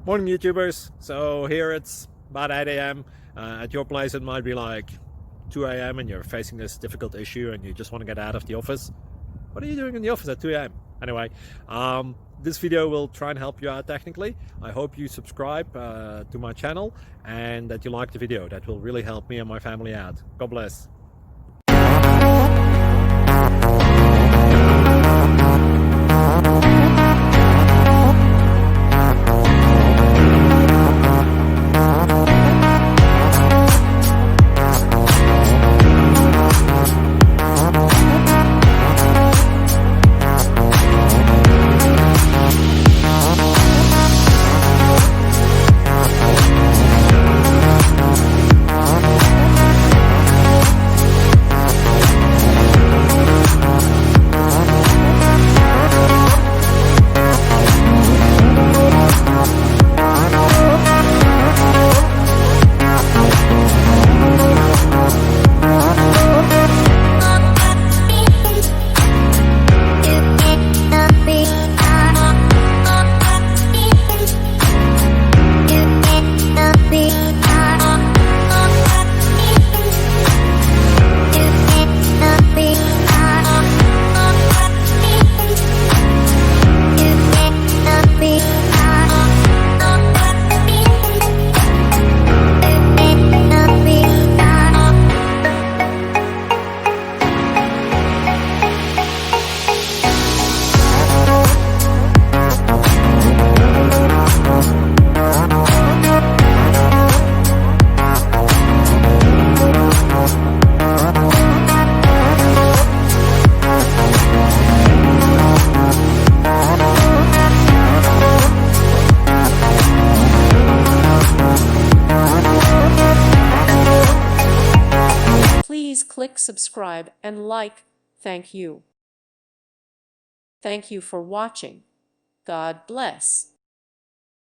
Morning YouTubers. So here it's about 8 a.m. At your place it might be like 2 a.m. and you're facing this difficult issue and you just want to get out of the office. What are you doing in the office at 2 a.m.? Anyway, this video will try and help you out technically. I hope you subscribe to my channel and that you like the video. That will really help me and my family out. God bless. Please click subscribe and like. Thank you. Thank you for watching. God bless.